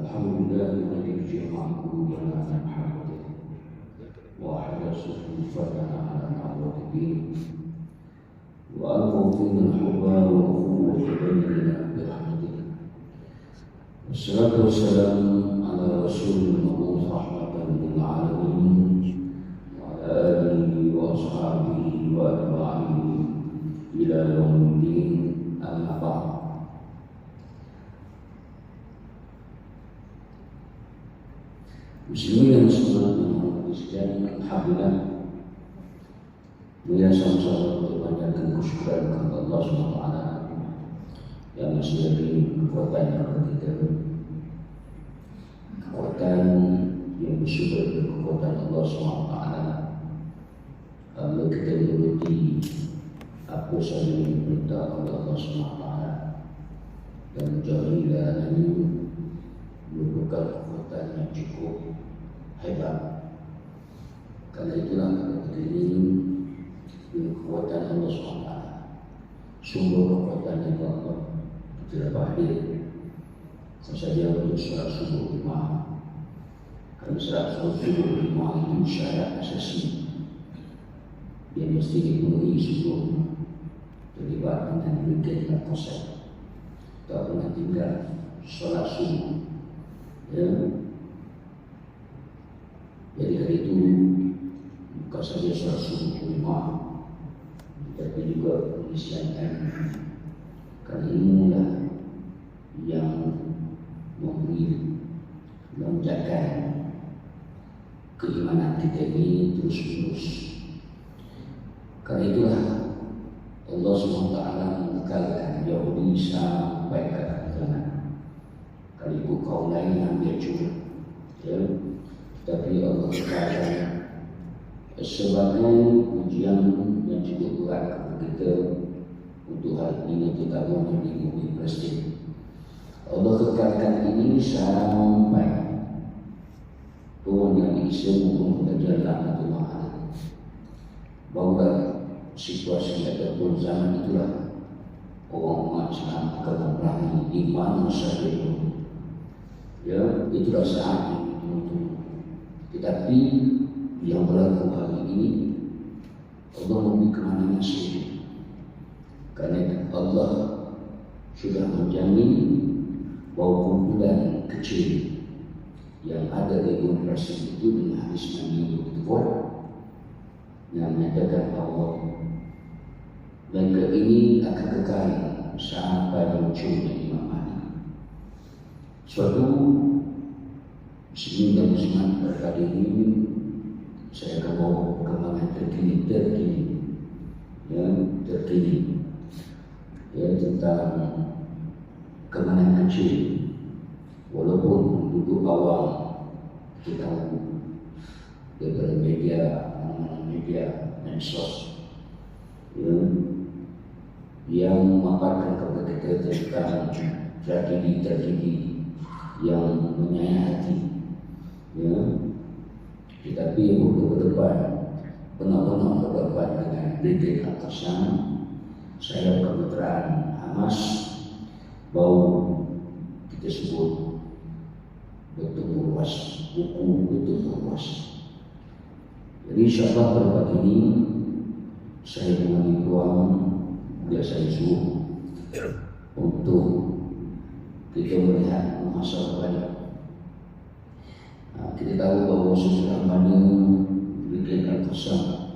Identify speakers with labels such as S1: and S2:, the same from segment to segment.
S1: الحمد لله الذي جمع قلوبنا عن حاجته وأحد صفوفنا على معروفه وألقى فينا الحب والأخوة بيننا برحمته. والصلاة والسلام على رسول المبعوث رحمة للعالمين وعلى آله وأصحابه وأتباعه إلى يوم الدين. أما بعد. Muslimin dan muslimat yang berkhistian, alhamdulillah, mulia sama-sama untuk panjatkan kesyukuran kepada Allah SWT yang masih beri kekuatan kepada kita, kekuatan yang bersyukur kepada kekuatan Allah SWT. Kalau kita menuruti apa sahaja yang perintah oleh Allah SWT dan menjauhi larangannya, merupakan kekuatan yang cukup hebat. Karena itulah kita ini dengan kekuatan Allah SWT, sumber kekuatan yang Allah tidak hadir saja untuk sholat subuh lima. Karena sholat subuh lima itu syarat asasi yang mesti dipenuhi sebelum terlibat dengan berita kosong. Tak pernah tinggal sholat subuh. Ya. Jadi hari itu bukan saja sholat subuh lima, tapi juga mengislamkan. Karena inilah yang memberi lonjakan keimanan kita ini terus-menerus. Karena itulah Allah SWT mengekalkan Yahudi sampai ke akhir zaman. Kali itu kaum lain yang dia curah, ya. Tapi Allah kekalkan sebagai ujian yang cukup berat kepada kita untuk hal ini kita mau di bumi Palestin. Allah kekalkan ini sampai turun yang Isa maupun berjalan atau mahal. Bahawa situasi ataupun zaman itulah orang umat Islam akan berani di mana saja itu. Ya, itulah saatnya itu. Tetapi yang berlaku hari ini Allah memberi kemenangan sendiri. Karena Allah sudah menjamin bahawa kumpulan kecil yang ada di bumi Palestin itu dengan hadis Nabi Muhammad yang menyatakan bahawa mereka ini akan kekal sampai munculnya Imam Mahdi. Suatu muslimin dan muslimat berkali ini saya akan bawa perkembangan terkini tentang kemenangan kecil. Walaupun dulu awal kita tahu daripada media medsos yang memaparkan kepada kita tentang tragedi yang menyayat hati, ya. Tetapi ke depan benar-benar berdebat dengan Brigade Al-Qassam, saya kementerian Hamas, bahawa kita sebut betul luas, buku betul luas. Jadi insyaAllah pada pagi ini saya mengambil peluang biasa suruh untuk kita melihat masalah banyak. Kita tahu bahawa sesudah mana Brigade Al-Qassam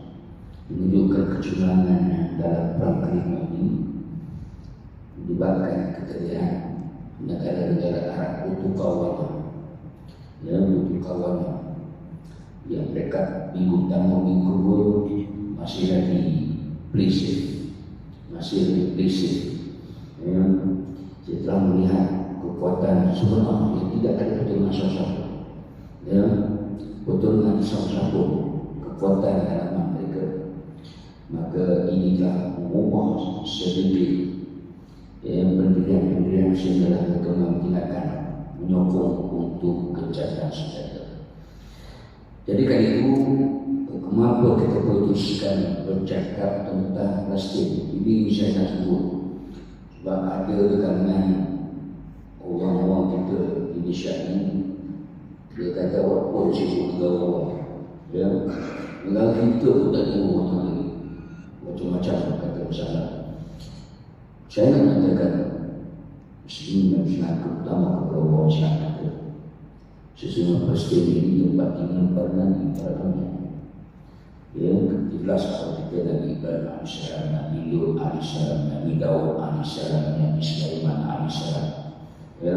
S1: menunjukkan kecurangan dalam perang kelima ini, menyebabkan kita lihat negara-negara Arab butuh kawan, yang mereka minggu pertama, minggu kedua masih lagi prinsip. Setelah melihat kekuatan sebenar yang tidak ada pertolongan siapa-siapa, ya, pertolongan siapa-siapa, kekuatan dalam mereka, maka inilah mengubah sedikit pendirian sehingga mereka mengingatkan menyokong untuk gencatan senjata. Jadi kali itu kenapa kita putuskan bercakap tentang Palestin ini, saya nak sebut sebab ada kalangan orang-orang kita Indonesia ini kata awak pun sibuk negara awak. Ya, negara kita pun tak tahu orang lagi. Macam-macam kata masalah. Saya nak katakan Muslim dan Islam terutama kepada orang Islam kata sesungguhnya Palestin ini tempat tinggal pernah di dunia. Ya, jelas kalau kita Nabi Ibrahim alaihissalam, Nabi Lut alaihissalam, Nabi Daud alaihissalam, Nabi Sulaiman alaihissalam. Ya,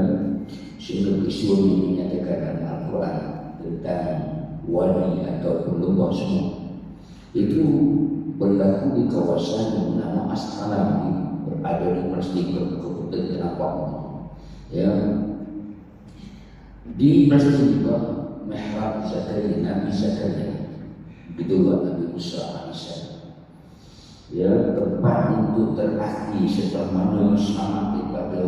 S1: sehingga peristiwa ini dinyatakan dalam Al-Quran tentang wadi atau lembah semua itu berlaku di kawasan yang bernama Asqalam, berada di Palestin, Kabupaten Kenapa. Ya, di Palestin juga mihrab Zakaria, Nabi Zakaria, begitu juga Nabi Musa alaihissalam. Ya, tempat untuk terakhir setelah mana selamat daripada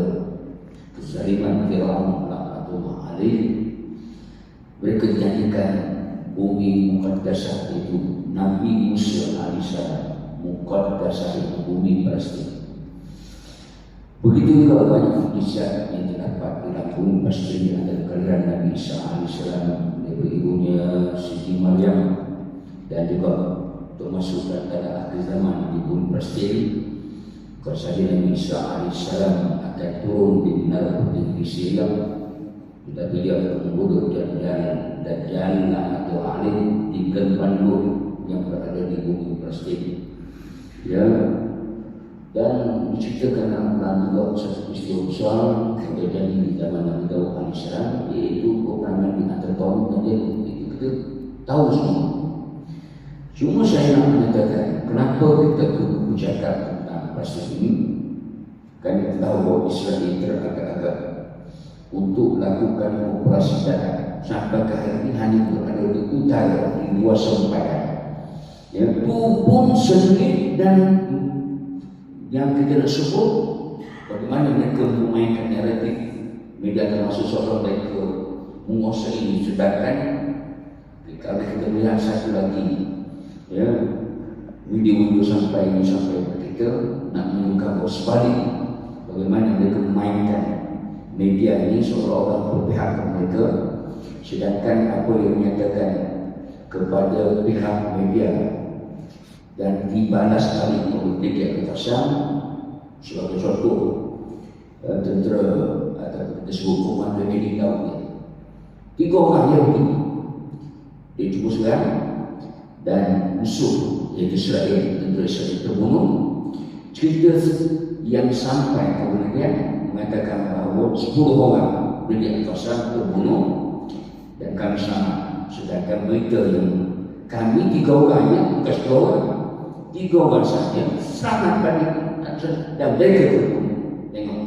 S1: kezaliman Firaun laknatullah alaih. Mereka dijadikan bumi muqaddasah itu Nabi Musa alaihissalam, muqaddasah itu bumi Palestin. Begitu juga banyak mukjizat yang terdapat dalam bumi Palestin. Ada kelahiran Nabi Isa alaihissalam daripada ibunya Siti Maryam, dan juga termasuk pada akhir zaman di bumi Palestin. Kalau saja Nabi Isa alaihissalam akan turun di menara putih di Syria, tetapi dia akan membunuh Dajjal atau alim di Bandung yang berada di bumi Palestin. Ya, dan diceritakan dalam Quran juga satu peristiwa besar yang terjadi di zaman Nabi Daud alaihissalam, iaitu peperangan di antara kaum dan dia. Itu kita tahu semua. Cuma saya nak mengatakan kenapa kita perlu bercakap tentang Palestin ini. Kan kita tahu bahawa Israel teragak-agak untuk melakukan operasi darat sampai ke hari ini hanya berada di utara, di luar sempadan. Ya, itu pun sedikit. Dan yang kita nak sebut bagaimana mereka memainkan naratif media termasuk seorang mereka menguasai. Sedangkan kalau kita melihat satu lagi, ya, video-video sampai kita nak menunjukkan bahawa sebalik bagaimana mereka memainkan media ini seolah-olah berpihak kepada mereka, sedangkan apa yang menyatakan kepada pihak media dan dibalas balik oleh media kekuasaan. Sebagai contoh, tentera atau disebut komando Edi Daud, 3 orang Yahudi dia cuba serang dan musuh iaitu Israel, tentera Israel terbunuh. Cerita yang sampai kemudian mengatakan bahawa 10 orang media kekuasaan terbunuh dan kami selamat, sedangkan berita yang kami 3 orang yang bukan 10 orang, 3 orang saja selamat balik dan mereka terbunuh. Tengok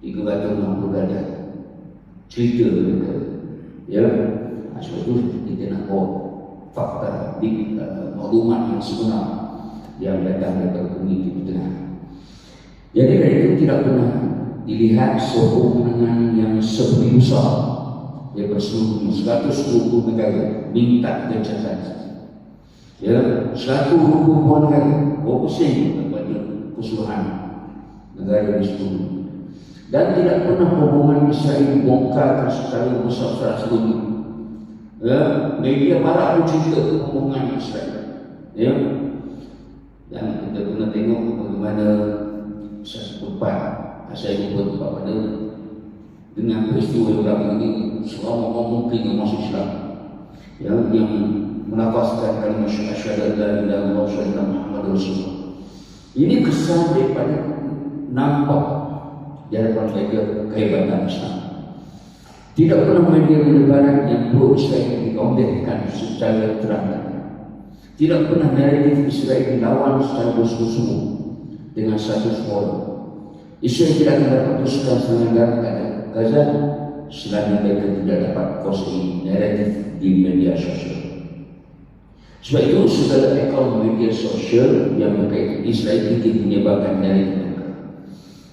S1: 360 gada cerita mereka. Ya, sebab itu kita nak bawa fakta maklumat yang sebenar yang datang daripada bumi Timur Tengah. Jadi dari itu tidak pernah dilihat sebuah kemenangan yang sebegitu besar daripada seluruh 120 negara minta gencatan. Ya, 120 negara berpusing kepada keseluruhan negara di seluruh. Dan tidak pernah hubungan Israel dibongkar secara besar-besar sebelum. Ya, media barat pun cerita hubungan Israel. Ya, dan kita pernah tengok bagaimana sempat saya jumpa tempat pada dengan peristiwa yang berlaku ini selama mungkin masuk Islam, yang melafazkan kalimat syahadat la ilaha illallah wa sallallahu Muhammadur Rasulullah. Ini kesan daripada nampak di hadapan mereka kehebatan Islam. Tidak pernah media barat yang pro Israel diomongkan secara terang. Tidak pernah naratif Israel dilawan secara bersungguh-sungguh dengan satu suara. Israel tidak akan dapat teruskan serangan ke Gaza selama mereka tidak dapat kuasai naratif di media sosial. Sebab itu segala akaun media sosial yang berkaitan Israel ingin menyebarkan naratif mereka.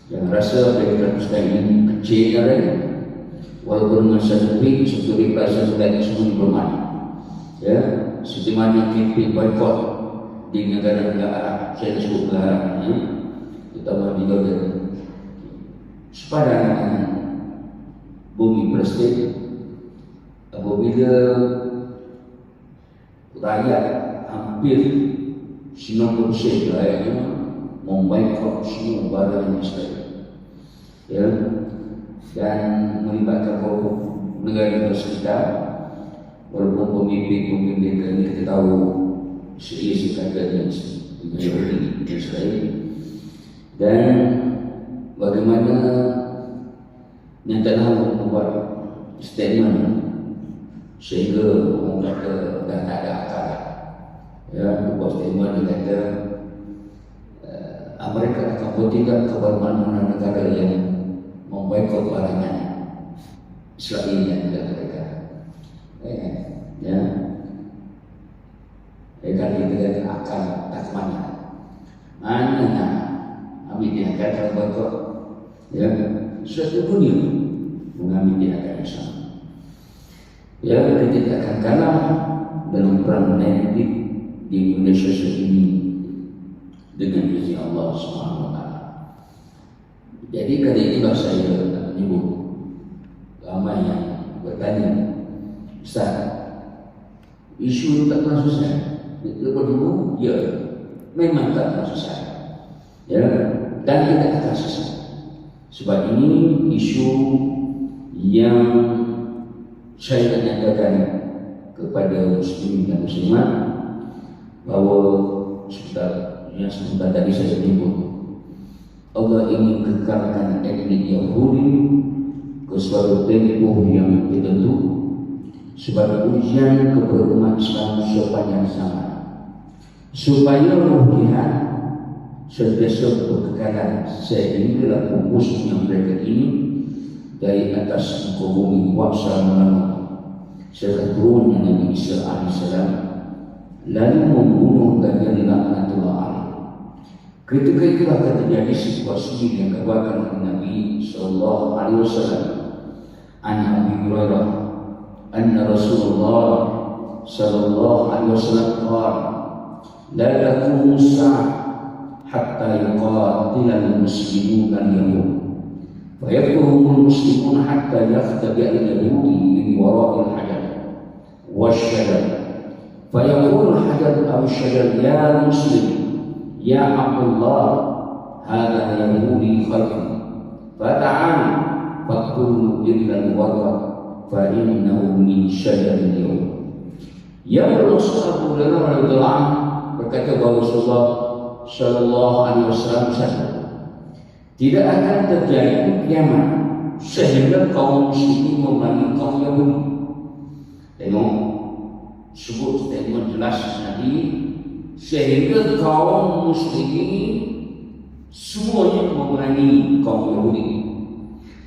S1: Yang rasa mereka teruskan ini kecil darahnya, walaupun dengan satu tweet, satu reply, satu like semua bermakna. Ya, seperti mana campaign boycott di negara-negara Arab, saya sebut negara Arab, terutama di Jordan, sepadan dengan bumi Palestin, apabila rakyat hampir 90% rakyatnya memboikot semua barang Israel, ya, dan melibatkan negara-negara sekitar. Walaupun pemimpin kami kita tahu serius kata di Israel, dan bagaimana Netanyahu membuat statement sehingga orang kata dah tak ada akal, ya, membuat statement dia kata Amerika akan bertindak kepada mana-mana negara yang memboikot barangan Israel dan negara mereka. Ya, kalau kita kata akal tak mana ambil dia kata boikot, ya, suatu dunia mengambil dia akan Islam. Ya, kita tidak akan kalah dalam perang nanti di Indonesia ini dengan izin Allah Subhanahu Wa Taala. Jadi kali itulah saya menyebut ramai yang bertanya, Ustaz, isu tak pernah selesai. Lepas dulu, ya, memang tak pernah selesai, ya, dan tidak akan selesai. Sebab ini isu yang saya nyatakan kepada muslim dan muslimat bahawa sebentar tadi saya menyebut Allah ingin kekalkan etnik Yahudi ke suatu tempoh yang tertentu sebagai ujian kepada umat Islam sepanjang zaman, supaya melihat sentiasa berkekalan sehingga pupusnya mereka ini dari atas muka bumi kuasa melama serta turunnya Nabi Isa AS lalu membunuh dan laknatullah alaih. Ketika itulah terjadi situasi yang dikabarkan oleh Nabi SAW an Abi Hurairah anna Rasulullah sallallahu alaihi wasallam qala la taqumu as-sa'ah hatta yuqatila al-muslimuna al-yahud fa yadhkuruhum al-muslimuna hatta yakhtabi'a al-yahudi min wara'i al-hajar wash-shajar fa yaqulu al-hajar aw ash-shajar ya muslim ya Abdullah hadha yahudi khalqi fata'al faqtulu illa al-warqa fa'innahu min syajaril yawm. Yang Rasulullah Abu Hurairah radhiyallahu anhu berkata bahawa Rasulullah sallallahu alaihi wasallam bersabda, tidak akan terjadi kiamat sehingga kaum muslimin memerangi kaum Yahudi. Tengok, sebut statement jelas Nabi, sehingga kaum muslimin semuanya memerangi kaum Yahudi.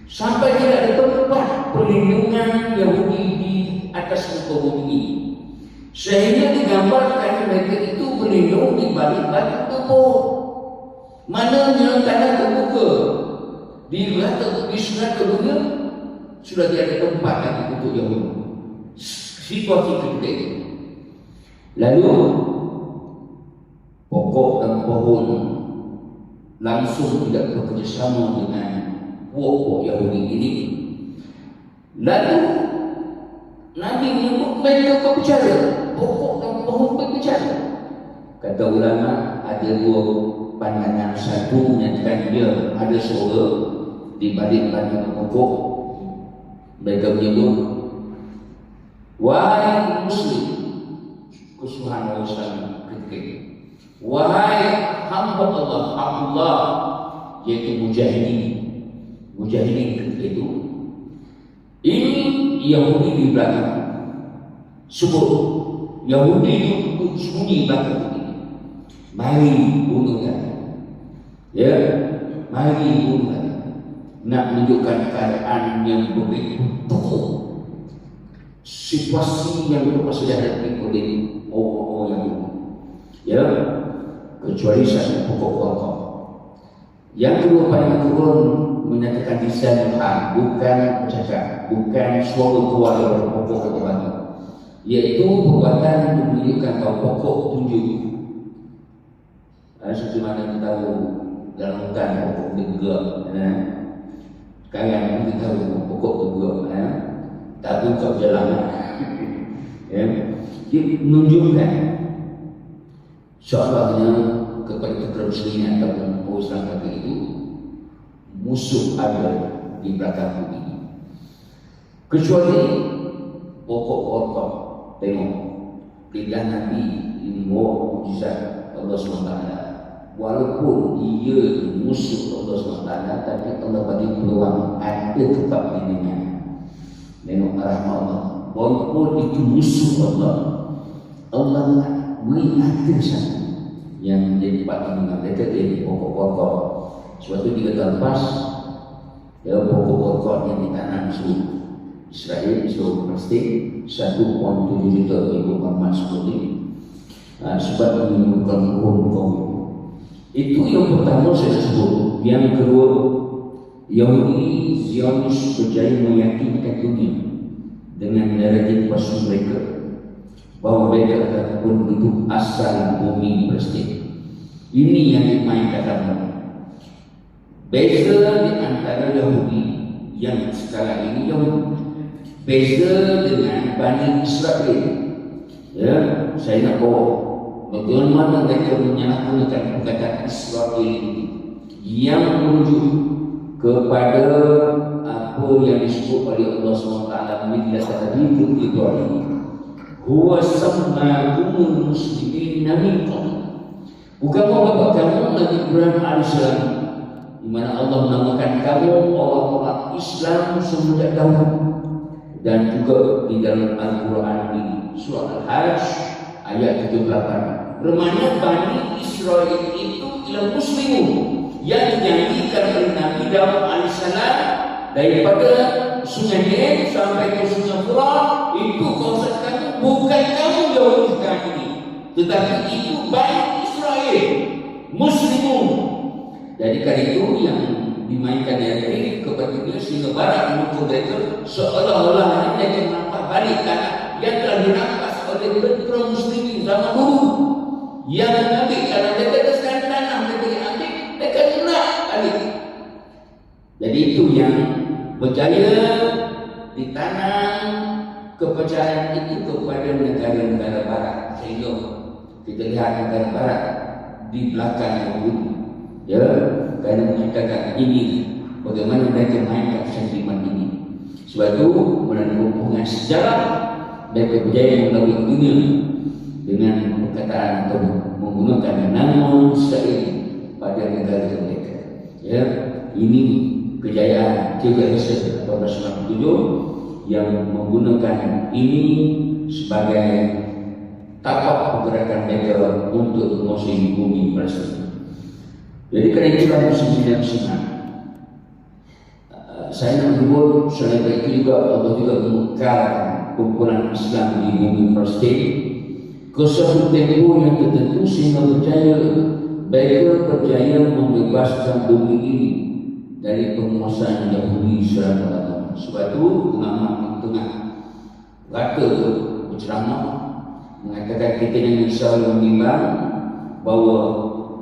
S1: Sampai tidak ada tempat perlindungan Yahudi di atas muka bumi ini, sehingga digambarkan mereka itu berlindung di balik batu tubuh. Mananya tanah terbuka di surat kedua sudah tidak ada tempat lagi untuk Yahudi. Situasi ketika itu. Lalu pokok dan pohon langsung tidak bekerjasama dengan pokok Yahudi ini. Lalu Nabi menyebut mereka berbicara, pokok dan pohon berbicara. Kata ulama ada dua pandangan. Satu menyatakan dia ada suara di balik batu pokok. Mereka menyebut, wahai muslim, Subhanahu wa ta'ala ketika itu, wahai hamba Allah, Abdullah, yaitu mujahidin ketika itu. Ini Yahudi di belakang. Sebut Yahudi itu sembunyi belakang ini. Mari bunuhlah. Ya, mari bunuhlah. Nak menunjukkan keadaan yang begitu teruk, situasi yang terpaksa dihadapi oleh orang-orang Yahudi. Ya, kecuali satu pokok wakaf. Yang kedua paling turun menyatakan lisan hal, bukan bercakap, bukan suara keluar dari pokok atau batu, iaitu perbuatan yang menunjukkan bahawa pokok tunjuk. Seperti mana kita tahu dalam hutan pokok bergerak, sekarang kita tahu pokok bergerak, tapi kau berjalan. Dia menunjukkan seolah-olanya kepada kaum muslimin ataupun orang Islam kata itu musuh ada di belakang ini. Kecuali pokok-pokok tengok perintah Nabi ilmu mukjizat Allah SWT. Walaupun dia musuh Allah SWT, tapi Allah bagi peluang ada tetap dirinya. Tengok rahmat Allah. Walaupun itu musuh Allah, Allah beri ada satu yang menjadi patah mereka dari pokok-pokok. Suatu 3 tahun lepas, pokok-pokok yang ditanam suruh Israel, suruh Palestin 1.7 juta ibu Muhammad seperti sebab menimbulkan hukum. Itu yang pertama saya sebut. Yang kedua, Yahudi Zionis berjaya meyakinkan dunia dengan narasi palsu mereka bahawa mereka ataupun itu asal bumi Palestin. Ini yang dimainkan dalam. Beza di antara Yahudi yang sekarang ini Yahudi, beza dengan Bani Israel. Ya, saya nak bawa bagaimana mereka menyalahgunakan perkataan Israel ini yang menuju kepada apa yang disebut oleh Allah SWT millat Abikum Ibrahim huwa sammakumul muslimin minkum. Bukan bapak kamu Nabi Ibrahim AS, di mana Allah menamakan kamu orang-orang Islam semenjak dahulu. Dan juga di dalam Al-Quran di surah Al-Hajj ayat 78, bermakna Bani Israel itu ialah muslimun yang dijanjikan oleh Nabi Daud AS daripada sungai Nil sampai ke sungai Furat. Itu kawasan kamu, bukan kamu Yahudi sekarang ini, tetapi itu Bani Israel muslimun. Jadi kali itu yang dimainkan dari kepada dia sehingga barat menukar mereka seolah-olah mereka menampak balik tanah yang telah dirampas oleh kaum muslimin zaman dulu yang mengambil tanah mereka dan tanah mereka yang ambil mereka nak balik. Jadi itu yang berjaya ditanam kepercayaan itu kepada negara-negara barat, sehingga kita lihat negara barat di belakang Yahudi, ya, kerana mengatakan ini bagaimana mereka mainkan sentimen ini. Sebab itu melalui hubungan sejarah mereka berjaya melalui dunia dengan perkataan atau menggunakan nama Israel pada negara mereka. Ya, ini kejayaan Qibla 1897 yang menggunakan ini sebagai tapak pergerakan mereka untuk menguasai bumi Palestin. Jadi kerana itulah muslimin muslimat, saya nak menyebut selain itu juga Allah juga mengekalkan kumpulan Islam di bumi Palestin ke suatu tempoh yang tertentu sehingga mereka berjaya membebaskan bumi ini dari penguasaan Yahudi selama-lamanya. Sebab itu tengah rata berceramah mengatakan kita yang selalu menimbang bahawa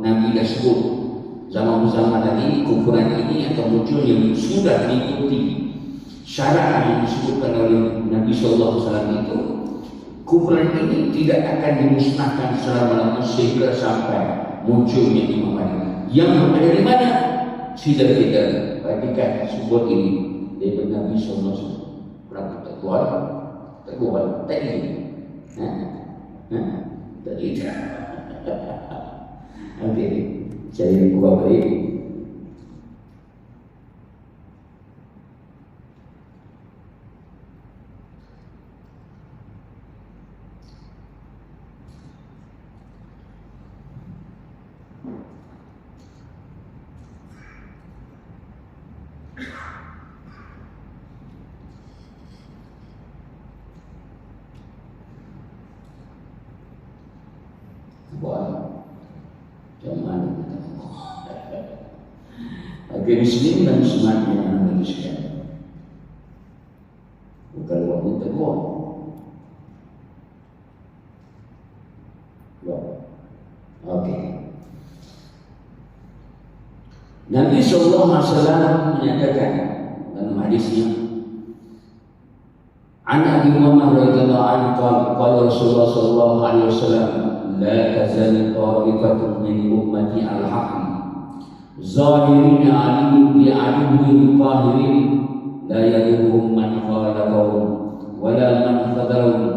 S1: Nabi dah sebut zaman-zaman tadi kumpulan ini akan muncul yang sudah mengikuti syarat yang disebutkan oleh Nabi SAW itu. Kumpulan ini tidak akan dimusnahkan selama-lamanya sehingga sampai munculnya Imam Ali. Yang ada di mana? Sudah kita perhatikan sebut ini daripada Nabi SAW. Berapa tak kuat? Tak kuat? Tak ini? Tak ini? Okey, saya buat balik. Bagi muslim dan muslimat yang Indonesia, bukan waktu teguh. Okey. Nabi SAW menyatakan dalam hadisnya, An Abi Umamah radhiyallahu anhu qala Rasulullah sallallahu alaihi wasallam la tazalu ta'ifatun min ummati al-haqq zahirina 'alayhim bi'aduwwin qahirin la yadurruhum man khalaqahum wala man khadharahum.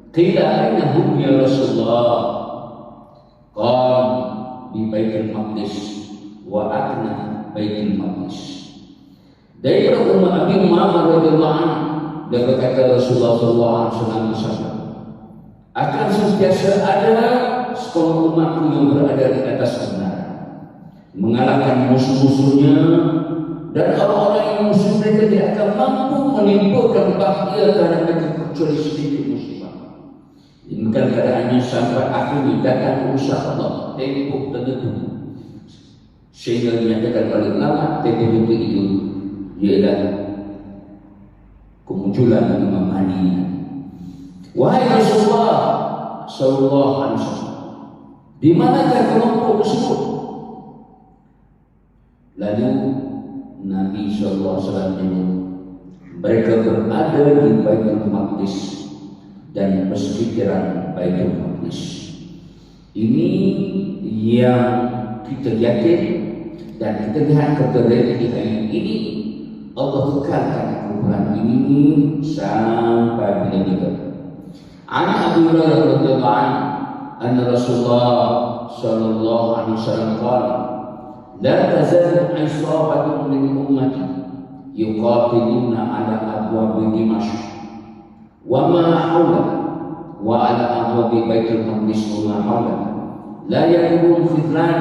S1: Qila aina hum ya Rasulullah? Qala di Baitul Maqdis wa akna Baitul Maqdis. Dari umat Abi Umamah radhiyallahu anhu, dan berkata Rasulullah SAW, akan sentiasa ada sekelompok umatku yang berada di atas kebenaran, mengalahkan musuh-musuhnya, dan orang-orang yang musuh mereka tidak akan mampu menimbulkan bahaya terhadap mereka kecuali sedikit musibah. Demikian keadaannya sampai akhirnya datang usaha Allah tempoh tertentu, sehingga dinyatakan oleh ulama tempoh itu ialah kemunculan Imam Mahdi. Wahai Rasulullah sallallahu alaihi wasallam, di manakah kelompok tersebut? Lalu Nabi sallallahu alaihi wasallam menyebut mereka berada di Baitul Maqdis dan bersekitaran Baitul Maqdis. Ini yang kita yakin dan kita lihat kepada hari ini. Allah kekalkan kumpulan ini sampai bila-bila. An Abi Hurairah radhiyallahu anhu anna Rasulullah sallallahu alaihi wasallam qala la tazalu isabatun min ummati yuqatiluna ala abwabi Dimashq wa ma hawla wa ala abwabi Baitul Maqdis wa ma hawla la yakun fitran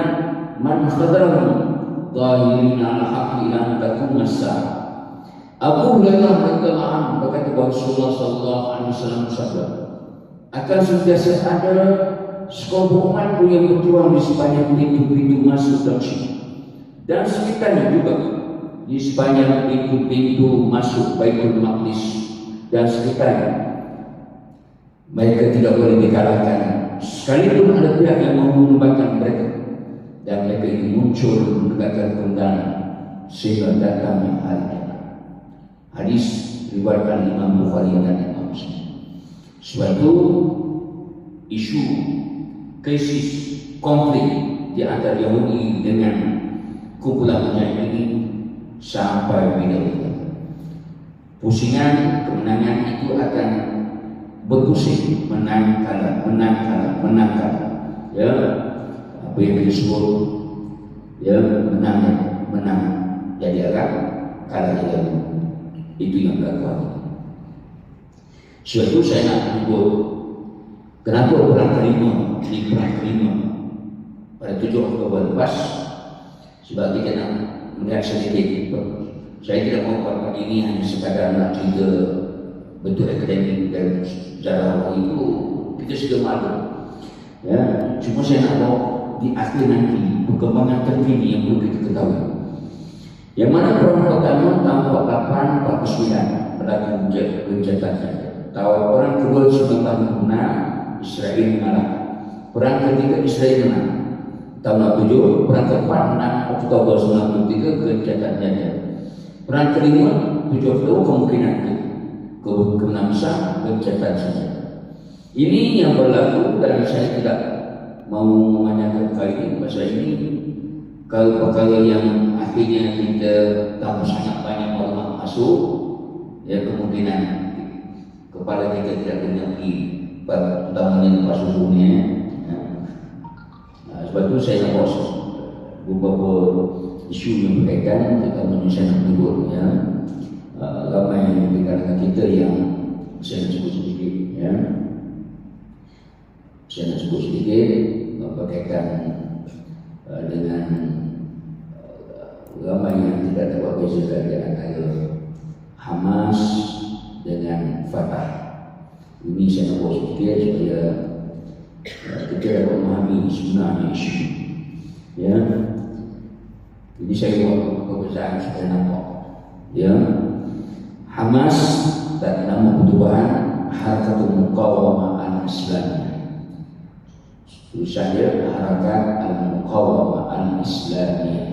S1: man khadarahum dhahirina ala haqqi ila takun as-sa'ah. Abu Hurairah radhiyallahu anhu berkata bahawa Rasulullah sallallahu alaihi wasallam bersabda, akan sentiasa ada sekelompok umatku yang berjuang di sepanjang pintu-pintu masuk dan dan sekitarnya juga di sepanjang pintu-pintu masuk Baitul Maqdis dan sekitarnya. Mereka tidak boleh dikalahkan sekalipun ada pihak yang mau membatalkan mereka, dan mereka ini muncul menegakkan kebenaran sehingga datangnya hari. Hadis riwayatkan Imam Bukhari dan Imam Muslim. Suatu isu krisis konflik di antara Yahudi dengan kumpulan ini sampai bila-bila. Pusingan kemenangan itu akan berpusing, menang kalah, menang kalah, menang kalah. Ya, apa yang disebut ya menang jadi Arab, kalah jadi Arab. Itu yang berlaku. Suatu saya nak menyebut kenapa perang kelima ini perang kelima pada 7 Oktober lepas, sebab kita nak melihat sedikit. Saya tidak mahu pada ini hanya sekadar nak cerita bentuk akademik dan sejarah itu kita sudah malu. Ya, cuma saya nak bawa di akhir nanti perkembangan terkini yang perlu kita ketahui. Yang mana perang pertama tahun 48-49 berlaku gencatan saja. Perang kedua 1946 Israel mengalah. Perang ketiga Israel menang. Tahun 7 perang keempat 6 Oktober 1993 gencatan saja. Perang kelima 7 Oktober kemungkinan kemungkinan besar gencatan saja. Ini yang berlaku dan saya tidak mau menanyakan kali ini pasal ini. Kalau perkara yang akhirnya kita tahu sangat banyak orang masuk, ya kemungkinan kepala kita tidak kena pergi utamanya tempat susunya. Sebab itu saya nak bawa beberapa isu yang berkaitan, terutamanya saya nak menyebut ya, ramai di kalangan kita yang saya nak sebut sedikit ya. Saya nak sebut sedikit berkaitan dengan ramai yang tidak dapat bezakan di antara Hamas dengan Fatah. Ini saya nak bawa sedikit supaya kita dapat memahami sebenarnya isu. Ya, jadi saya buat perbezaan supaya nampak. Ya, Hamas dan nama perubahan Harakatul Muqawamah Al-Islamiyah. Tulisannya Harakat Al-Muqawamah Al-Islamiyah,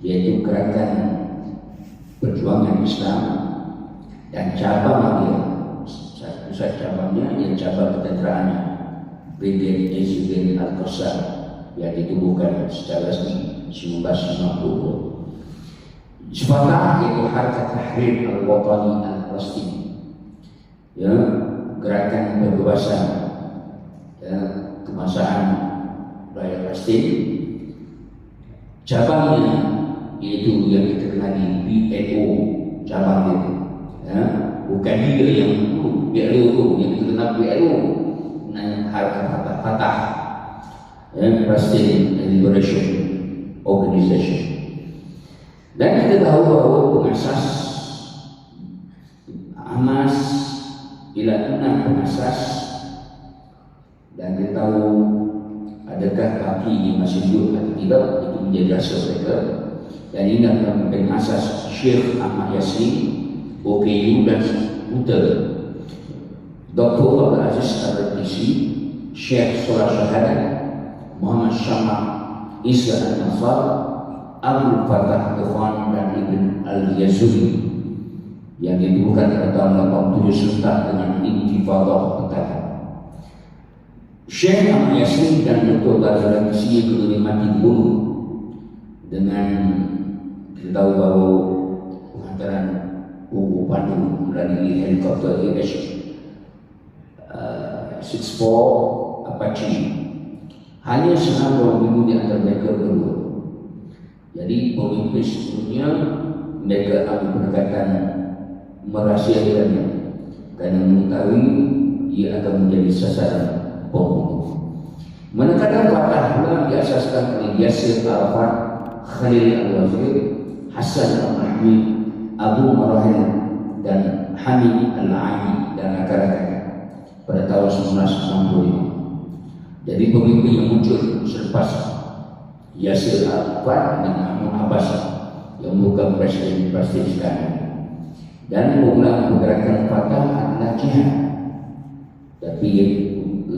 S1: yaitu gerakan perjuangan Islam dan cabang dia pusat cabangnya yang cabang ketenteraannya Brigjen Ezudin Al-Qasar yang ditubuhkan secara resmi 1950. Fatah yaitu Harakat Tahrir Al-Watani Al-Palestini, ya, gerakan pembebasan, ya, kebangsaan rakyat Palestin. Cabangnya yaitu yang kita kenali PLO, cabang itu, ya, bukan dia yang PLO itu yang kita kenal PLO, Harakat Fatah, ya, Palestine Liberation Organization. Dan kita tahu bahawa pengasas Hamas ialah 6 pengasas, dan kita tahu adakah kaki yang masih hidup atau tidak, itu menjadi rahsia mereka. Dan ini adalah pengasas Syekh Ahmad Yassin, OKU dan Buta, Dr. Abdul Aziz Al-Ratisi, Syekh Surah Syahadat, Muhammad Syamah Isa Al-Nasar, Abdul Fattah Al-Khan dan Ibn Al-Yazuli, yang ditubuhkan pada tahun 87 serentak dengan Intifadah Pertama. Syekh Ahmad Yassin dan Dr. Al-Ratisi kedua mati dibunuh dengan, kita tahu bahawa penghantaran buku pandu melalui helikopter AH-64 Apache. Hanya selama 2 minggu di antara mereka berdua. Jadi pemimpin sebelumnya mereka ambil pendekatan merahsiakannya kerana mengetahui ia akan menjadi sasaran pembunuh. Manakala Fatah pula diasaskan oleh Yasir Arafat, Khalil Al-Wazir, Hassan Al-Mahmud, Abu Marahil dan Hamid Al-Aini dan rakan-rakannya pada tahun 1965. Jadi pemimpin yang muncul selepas Yasir Arafat dan Mahmud Abbas yang bukan presiden Palestin sekarang. Dan pemulaan pergerakan Fatah adalah jihad. Tapi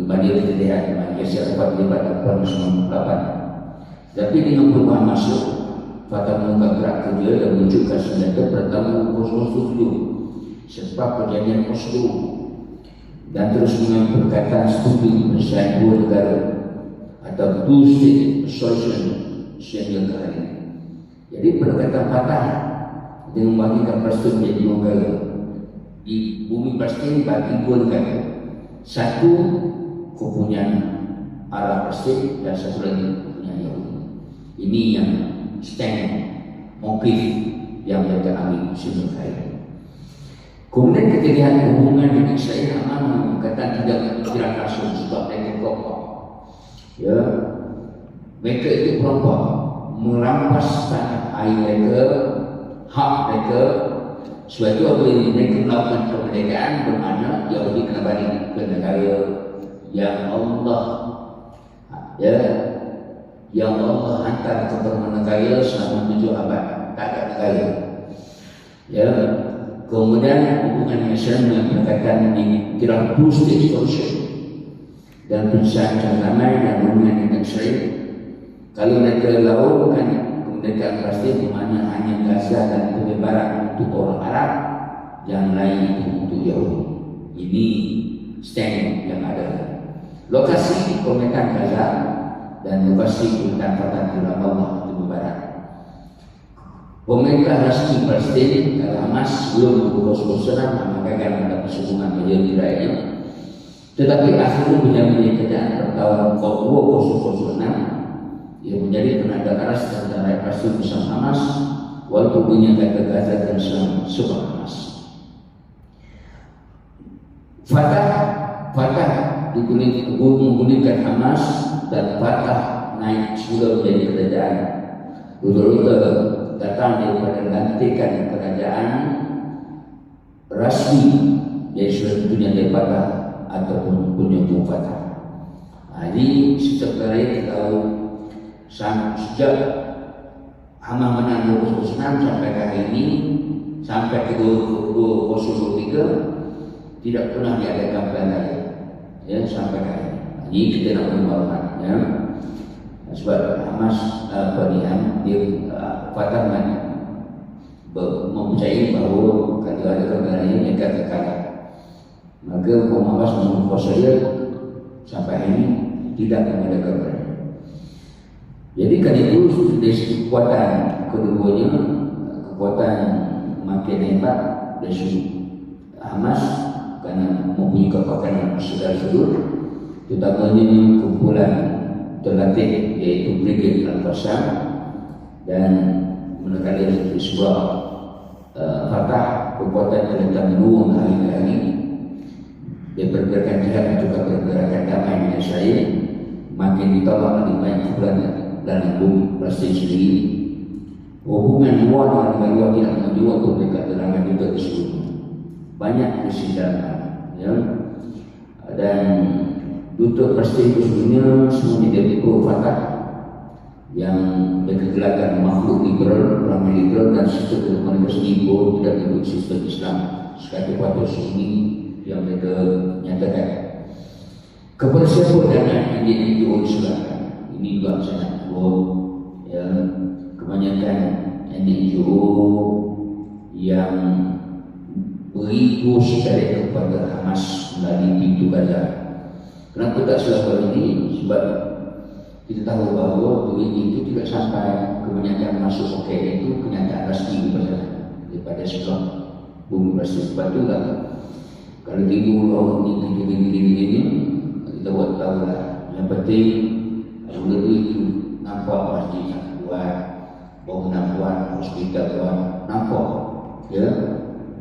S1: bagi kita lihat Yasir Arafat terlibat dalam 1998. Tapi dengan perubahan masuk, Fatah membuka gerak kerja dan menunjukkan senjata pada tahun 1977 sebab perjanjian Oslo, dan terus dengan perkataan setuju penyelesaian 2 negara atau two-state solution sehingga ke hari ini. Jadi perkataan Fatah dia membagikan Palestin menjadi 2 negara. Di bumi Palestin bagi 2 negara, satu kepunyaan Arab Palestin dan satu lagi kepunyaan Yahudi. Ini yang stand motif yang mereka ambil sehingga ke hari ini. Kemudian kita lihat hubungan dengan Israel. Aman berkata tidak bergerak langsung sebab mereka kelompok. Ya, mereka itu kelompok merampas tanah air mereka, hak mereka. Sebab itu apabila mereka melakukan kemerdekaan, bermakna Yahudi kena balik ke negara yang Allah, ya, yang Allah hantar ke negara selama 7 abad, tak ada negara. Ya. Kemudian hubungan Islam yang berkaitan dengan kira two-state solution dan penyelesaian damai dan hubungan dengan Israel. Kalau mereka lakukan kemerdekaan Palestin, bermakna hanya Gaza dan Tepi Barat untuk orang Arab, yang lain itu untuk Yahudi. Ini stand yang ada. Lokasi pemerintah Gaza dan lokasi pemerintah Fatah di Ramallah Tepi Barat. Pemerintah resmi Palestin kalau Hamas belum membuka serang mengatakan ada hubungan menjadi Israel, tetapi akhirnya menjadi keadaan pada tahun 2006 yang menjadi penanda keras antara Palestin bersama Hamas, walaupun menyatakan Gaza dan Islam suka Hamas. Fatah menggulingkan Hamas dan Fatah naik sudah menjadi kerajaan. Betul-betul datang daripada lantikan kerajaan rasmi yang sudah punya daripada ataupun punya Fatah. Jadi setiap kali kita tahu sejak Hamas menang 2006 sampai hari ini, sampai ke 2023 tidak pernah diadakan pilihan, ya, sampai hari ini. Jadi kita nak bermaklumat, ya. Sebab Hamas dia Fatah mempercayai bahawa kalau ada pergerakan ini mereka akan kalah. Maka Muhammad menurut saya sampai ini tidak kepada kabar. Jadi kan itu dari kekuatan keduanya, kekuatan makin hebat dari Hamas karena mempunyai kekuatan sedar-sedur, terutamanya kumpulan terlatih yaitu Brigade Al-Qassam dan menekan sebuah Fatah kekuatan yang telah menurun hari-hari. Dia pergerakan jihad juga pergerakan damai dengan Israel makin ditolak oleh banyak kumpulan dalam bumi Palestin sendiri. Hubungan luar dengan luar tidak maju untuk mereka terangan juga di seluruh banyak persidangan, ya. Dan duta Palestin itu sebenarnya semuanya dari pro Fatah yang berkegelakan makhluk liberal, ramai liberal dan sistem mereka sendiri pun tidak mengikut sistem Islam sekali patut sunni yang mereka nyatakan kepada siapa dana yang diusulkan. Ini juga sangat buruk, ya. Kebanyakan NGO yang beri secara kepada Hamas melalui pintu Gaza. Kenapa tak selalu ini? Sebab kita tahu bahawa duit itu tidak sampai, kebanyakan masuk itu kenyataan rasmi daripada sekolah bumi pasti. Sebab itu lah kalau tidur orang ini gini kita buat tahu lah. Yang penting ada itu nampak masjid buat, bangunan buat, hospital buat, nampak, ya.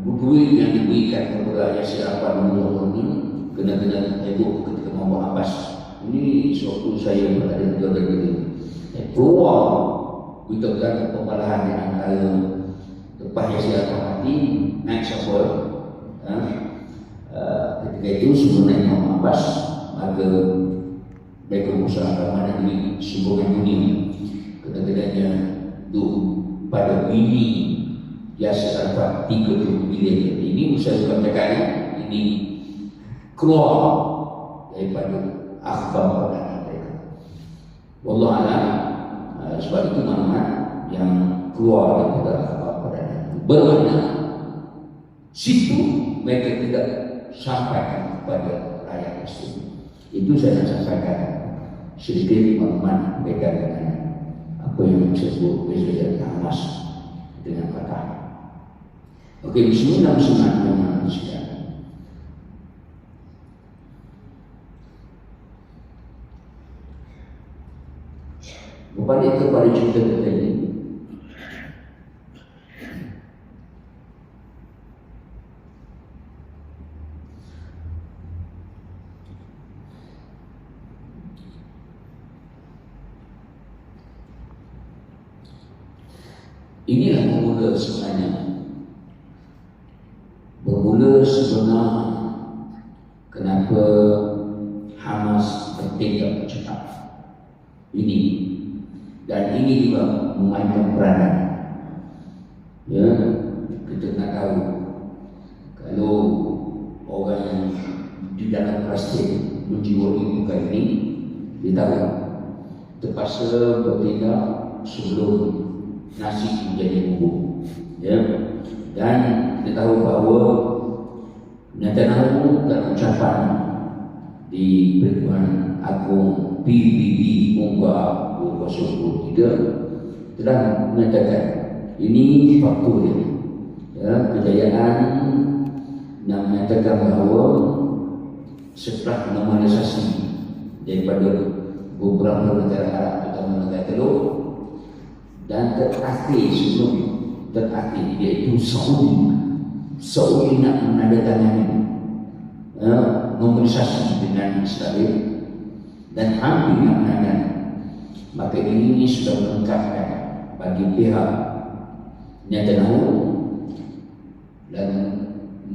S1: Duit yang diberikan kepada Yasir Arafat ini kena heboh ketika Muhammad Abbas. Ini suatu saya berada di dalam ini. Keluar kita kan pembalahan yang antara lepas Yasir Arafat naik sabar. Ketika itu sebenarnya Muhammad Abbas maka mereka berusaha mana ini sumbangan dunia. Ketika pada bini Yasir Arafat 30 bilion. Ini saya katakan ini keluar daripada akhbar pada mereka. Wallah alam, sebab itu maklumat yang keluar daripada akhbar pada mereka. Bermakna situ mereka tidak sampaikan kepada rakyat Palestin. Itu saya nak sampaikan sedikit maklumat berkaitan dengan apa yang disebut Presiden Hamas dengan Fatah. Okey, bismillahirrahmanirrahim. Berbalik kepada cerita kita ini, inilah bermula sebenarnya. Bermula sebenarnya kenapa Hamas bertindak cepat ini, dan ini juga memainkan peranan. Ya, kita nak tahu kalau orang yang di dalam Palestin menjiwai bukan ini, dia tahu terpaksa bertindak sebelum nasi menjadi bubur, ya. Dan kita tahu bahawa Netanyahu dalam ucapan di Pertemuan Agung PBB Unggah 2023 telah menyatakan ini faktor, ya, kejayaan yang menyatakan bahawa setelah normalisasi daripada beberapa negara Arab terutama negara Teluk dan terakhir sebelum terakhir iaitu Saudi nak menandatangani normalisasi dengan Israel dan hampir nak menandatangani, maka ini sudah melengkapkan bagi pihak Netanyahu dan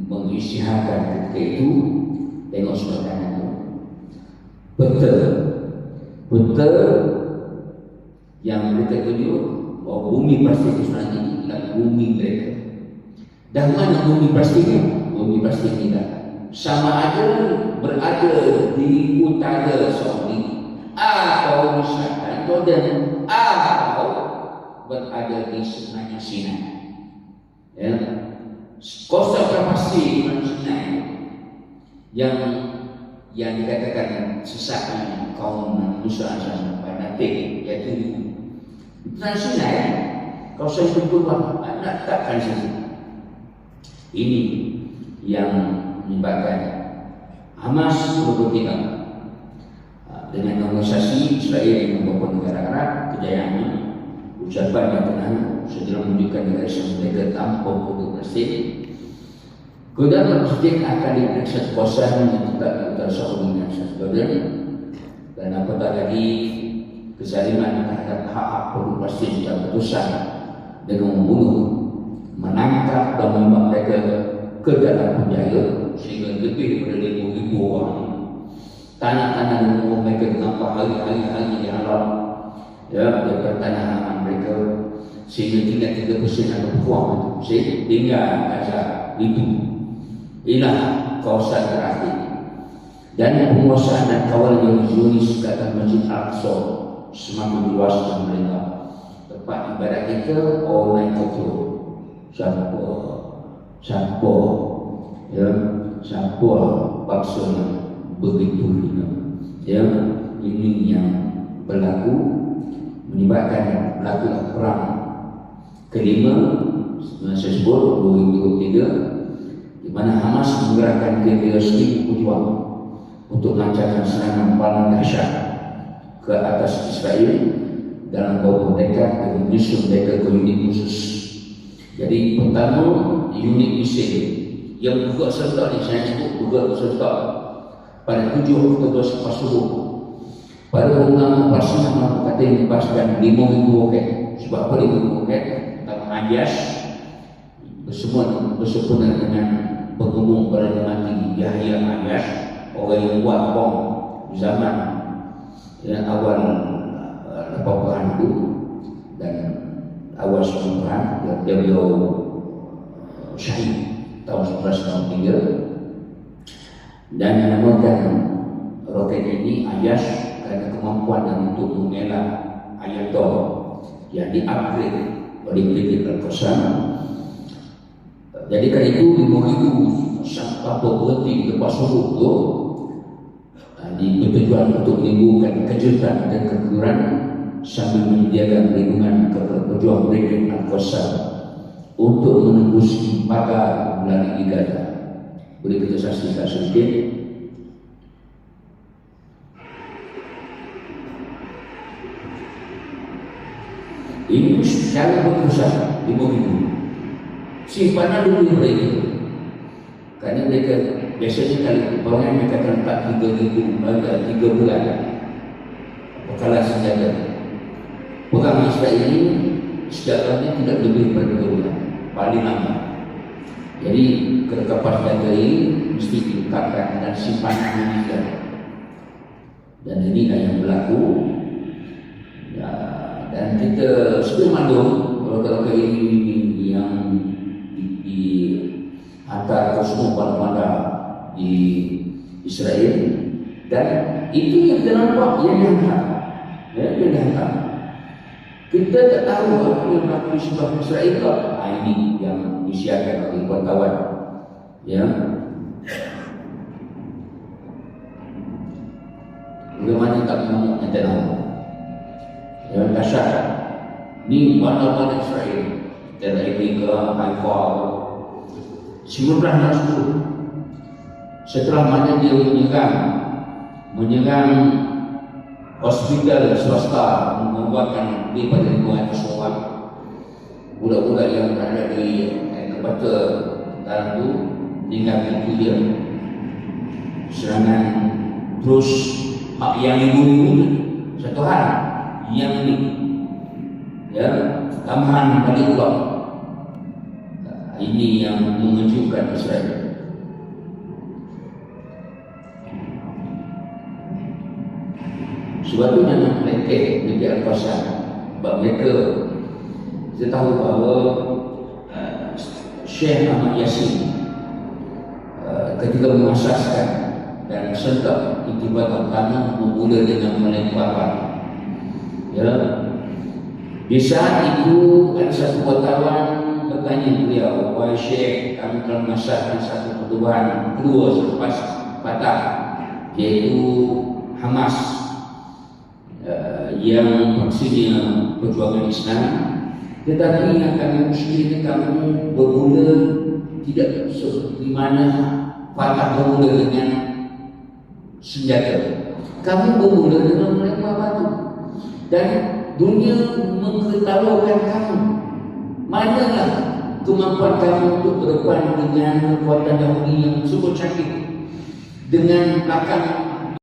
S1: mengisytiharkan ketika itu tengok surat itu peta yang mereka tunjuk bahawa bumi Palestin sebenarnya adalah bumi mereka. Dan mana bumi Palestin? Bumi Palestin tidak sama ada berada di utara Saudi atau di selatan Jordan atau berada di sebenarnya Sinai. Ya, kosa pasti Sinai yang dikatakan sesaknya kaum Musa dan fanatik, yaitu transina ya. Kalau saya berubah, nak takkan saja. Ini yang menyebabkan Hamas berkepentingan dengan organisasi Israel yang beberapa negara Arab, kejayaannya, ucapan yang tenang, segera menunjukkan negara Islam mereka tanpa produk Palestin. Kemudian Palestin akan diperiksa kekuasaan yang tetap di utara Saudi dan Jordan, dan apatah lagi kezaliman terhadap hak-hak produk Palestin secara berdosa dengan membunuh, menangkap dan membawa mereka ke dalam penjara sehingga lebih daripada 5,000 orang. Tanah-tanah dan rumah mereka tanpa hari-hari di alam, ya, daripada tanah aman mereka, sehingga tinggal 3% atau kurang sehingga tinggal Gaza itu. Inilah kawasan terakhir, dan penguasaan dan kawal yang Zionis ke atas Masjid Al-Aqsa semakin luas dan melebar. Tempat ibadat kita orang kotor. Siapa maksudnya begitu ya. Ini yang berlaku menyebabkan berlaku perang kelima yang saya sebut 2023, di mana Hamas menggerakkan gerilya berjuang untuk melancarkan serangan paling dahsyat ke atas Israel dalam beberapa dekad dengan menyusun mereka ke unit khusus. Jadi pertama, unit Mesir yang juga serta ni, saya sebut juga serta pada 7 Oktober selepas subuh. Pada ulama Palestin kata yang dibahaskan 5,000 roket. Sebab apa 5,000 roket? Tentang Ajas bersempena dengan penghubung pada mati Yahya Ajas, orang yang buat bom di zaman awal 80-an itu dan awal 90-an. Dia beliau syahid tahun 1963 dan dinamakan roket ini Ajas kerana kemampuan untuk mengelak ayat yang di-upgrade oleh Brigade Al-Qassam. Jadi kali itu 5,000 sampai berhenti lepas subuh itu bertujuan untuk menimbulkan kejutan dan keguguran sambil menyediakan perlindungan kepada pejuang Brigade Al-Qassam untuk menembus pagar melalui Gaza. Boleh kita saksikan sedikit. Ini secara berusaha 5,000 simpanan dulu mereka, kerana mereka biasanya kalau bangunan mereka akan letak 3 bulan bekalan senjata. Perang Israel ini sejarahnya tidak lebih daripada 3 bulan paling lama. Jadi kelengkapan senjata ini mesti dilengkapkan dan simpanan juga, dan inilah yang berlaku. Dan kita sudah maklum kalau ini yang dihantar ke semua bandar di Israel, dan itu yang kita nampak yang dihantar, yang dihantar. Kita tak tahu apa yang berlaku di sebelah Israel ke. Ini yang disiarkan oleh wartawan, ya. Bagaimana tak mahu yang tahu yang dahsyat ni bandar-bandar Israel Tel Aviv ke Haifa 1910 setelah mana dia menyerang hospital swasta, membuatkan lebih pada 500 orang budak-budak yang berada di tempat dalam itu tinggal itu dia serangan terus yang ibu satu hari yang ini, ya, tambahan kali ulang. Ini yang mengejutkan Israel. Sebab itu jangan melekeh Brigade Al-Qassam. Sebab mereka, kita tahu bahawa Syekh Ahmad Yasin ketika mengasaskan dan serta Intifada pertama bermula dengan melemparkan. Ya, di saat itu ada satu wartawan bertanya beliau, "Wahai Syekh, kami telah mengasaskan satu pertubuhan kedua selepas Fatah, yaitu Hamas, yang maksudnya perjuangan Islam. Tetapi yang kami musyrikin, kami bermula tidak seperti mana Fatah bermula dengan senjata. Kami bermula dengan melempar batu, dan dunia mengetawakan kamu. Manalah kemampuan kamu untuk berdepan dengan kekuatan dahulu yang cukup canggih, dengan belakang